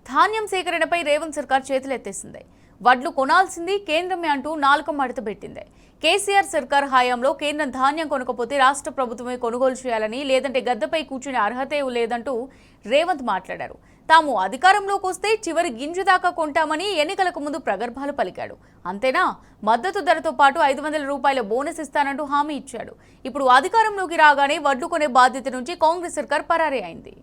ధాన్యం సేకరణపై రేవంత్ సర్కార్ చేతులెత్తేసింది. వడ్లు కొనాల్సింది కేంద్రమే అంటూ నాలుక మడత పెట్టింది. కేసీఆర్ సర్కార్ హయాంలో కేంద్రం ధాన్యం కొనకపోతే రాష్ట్ర ప్రభుత్వమే కొనుగోలు చేయాలని, లేదంటే గద్దెపై కూర్చునే అర్హతే లేదంటూ రేవంత్ మాట్లాడారు. తాము అధికారంలోకి వస్తే చివరి గింజ దాకా కొంటామని ఎన్నికలకు ముందు ప్రగల్భాలు పలికాడు. అంతేనా, మద్దతు ధరతో పాటు 500 రూపాయల బోనస్ ఇస్తానంటూ హామీ ఇచ్చాడు. ఇప్పుడు అధికారంలోకి రాగానే వడ్లు కొనే బాధ్యత నుంచి కాంగ్రెస్ సర్కార్ పరారీ అయింది.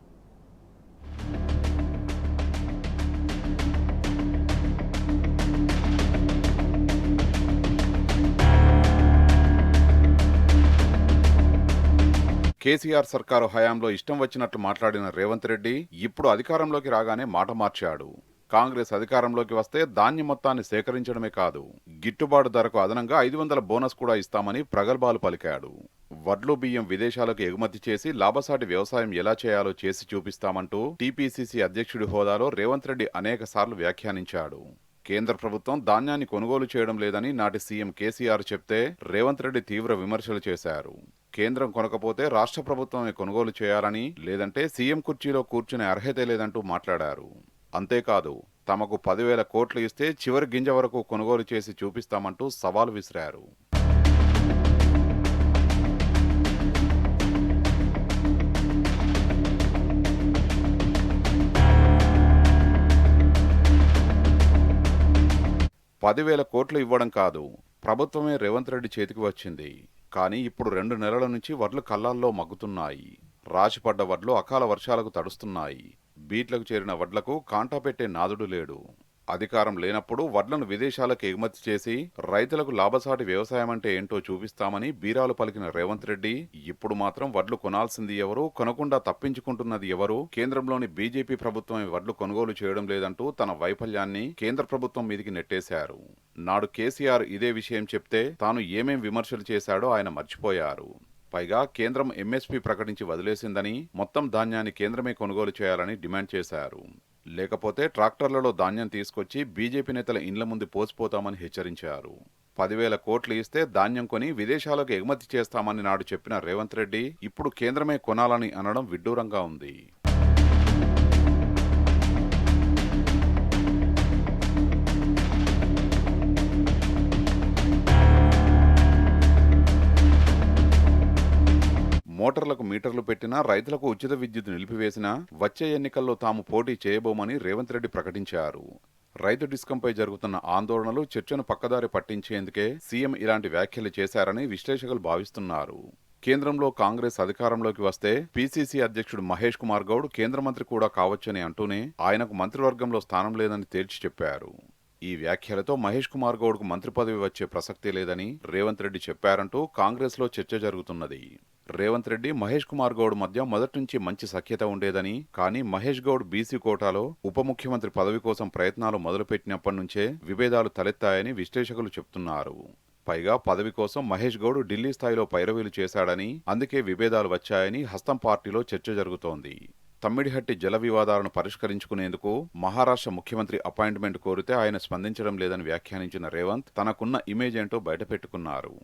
కేసీఆర్ సర్కారు హయాంలో ఇష్టం వచ్చినట్లు మాట్లాడిన రేవంత్ రెడ్డి ఇప్పుడు అధికారంలోకి రాగానే మాట మార్చాడు. కాంగ్రెస్ అధికారంలోకి వస్తే ధాన్యం మొత్తాన్ని సేకరించడమే కాదు, గిట్టుబాటు ధరకు అదనంగా 500 బోనస్ కూడా ఇస్తామని ప్రగల్భాలు పలికాడు. వడ్లు బియ్యం విదేశాలకు ఎగుమతి చేసి లాభసాటి వ్యవసాయం ఎలా చేయాలో చేసి చూపిస్తామంటూ టీపీసీసీ అధ్యక్షుడి హోదాలో రేవంత్ రెడ్డి అనేకసార్లు వ్యాఖ్యానించాడు. కేంద్ర ప్రభుత్వం ధాన్యాన్ని కొనుగోలు చేయడం లేదని నాటి సీఎం కేసీఆర్ చెప్తే రేవంత్ రెడ్డి తీవ్ర విమర్శలు చేశారు. కేంద్రం కొనకపోతే రాష్ట్ర ప్రభుత్వమే కొనుగోలు చేయాలని, లేదంటే సీఎం కుర్చీలో కూర్చునే అర్హతే లేదంటూ మాట్లాడారు. అంతేకాదు, తమకు 10,000 కోట్లు ఇస్తే చివరి గింజ వరకు కొనుగోలు చేసి చూపిస్తామంటూ సవాల్ విసిరారు. పదివేల కోట్లు ఇవ్వడం కాదు, ప్రభుత్వమే రేవంత్ రెడ్డి చేతికి వచ్చింది. కానీ ఇప్పుడు 2 నెలల నుంచి వడ్లు కళ్ళాల్లో మగ్గుతున్నాయి. రాశిపడ్డ వడ్లు అకాల వర్షాలకు తడుస్తున్నాయి. బీట్లకు చేరిన వడ్లకు కాంటా పెట్టే నాదుడు లేడు. అధికారం లేనప్పుడు వడ్లను విదేశాలకు ఎగుమతి చేసి రైతులకు లాభసాటి వ్యవసాయం అంటే ఏంటో చూపిస్తామని బీరాలు పలికిన రేవంత్ రెడ్డి ఇప్పుడు మాత్రం వడ్లు కొనాల్సింది ఎవరు, కొనకుండా తప్పించుకుంటున్నది ఎవరు, కేంద్రంలోని బీజేపీ ప్రభుత్వమే వడ్లు కొనుగోలు చేయడం లేదంటూ తన వైఫల్యాన్ని కేంద్ర ప్రభుత్వం మీదికి నెట్టేశారు. నాడు కేసీఆర్ ఇదే విషయం చెప్తే తాను ఏమేం విమర్శలు చేశాడో ఆయన మర్చిపోయారు. పైగా కేంద్రం ఎంఎస్పీ ప్రకటించి వదిలేసిందని, మొత్తం ధాన్యాన్ని కేంద్రమే కొనుగోలు చేయాలని డిమాండ్ చేశారు. లేకపోతే ట్రాక్టర్లలో ధాన్యం తీసుకొచ్చి బీజేపీ నేతల ఇండ్ల ముందు పోసిపోతామని హెచ్చరించారు. 10,000 కోట్లు ఇస్తే ధాన్యం కొని విదేశాలకు ఎగుమతి చేస్తామని నాడు చెప్పిన రేవంత్ రెడ్డి ఇప్పుడు కేంద్రమే కొనాలని అనడం విడ్డూరంగా ఉంది. మోటార్లకు మీటర్లు పెట్టినా, రైతులకు ఉచిత విద్యుత్ నిలిపివేసినా వచ్చే ఎన్నికల్లో తాము పోటీ చేయబోమని రేవంత్ రెడ్డి ప్రకటించారు. రైతు డిస్కంపై జరుగుతున్న ఆందోళనలు, చర్చను పక్కదారి పట్టించేందుకే సీఎం ఇలాంటి వ్యాఖ్యలు చేశారని విశ్లేషకులు భావిస్తున్నారు. కేంద్రంలో కాంగ్రెస్ అధికారంలోకి వస్తే పీసీసీ అధ్యక్షుడు మహేష్ కుమార్ గౌడ్ కేంద్ర మంత్రి కూడా కావచ్చని అంటూనే ఆయనకు మంత్రివర్గంలో స్థానం లేదని తేల్చి చెప్పారు. ఈ వ్యాఖ్యలతో మహేష్ కుమార్ గౌడ్కు మంత్రి పదవి వచ్చే ప్రసక్తే లేదని రేవంత్ రెడ్డి చెప్పారంటూ కాంగ్రెస్లో చర్చ జరుగుతున్నది. రేవంత్ రెడ్డి, మహేష్ కుమార్ గౌడ్ మధ్య మొదటి నుంచి మంచి సఖ్యత ఉండేదని, కానీ మహేష్ గౌడ్ బీసీ కోటాలో ఉప ముఖ్యమంత్రి పదవి కోసం ప్రయత్నాలు మొదలుపెట్టినప్పటి నుంచే విభేదాలు తలెత్తాయని విశ్లేషకులు చెప్తున్నారు. పైగా పదవి కోసం మహేష్ గౌడ్ ఢిల్లీ స్థాయిలో పైరవీలు చేశాడని, అందుకే విభేదాలు వచ్చాయని హస్తం పార్టీలో చర్చ జరుగుతోంది. తమ్మిడిహట్టి జల వివాదాలను పరిష్కరించుకునేందుకు మహారాష్ట్ర ముఖ్యమంత్రి అపాయింట్మెంట్ కోరితే ఆయన స్పందించడం లేదని వ్యాఖ్యానించిన రేవంత్ తనకున్న ఇమేజ్ ఏంటో బయటపెట్టుకున్నారు.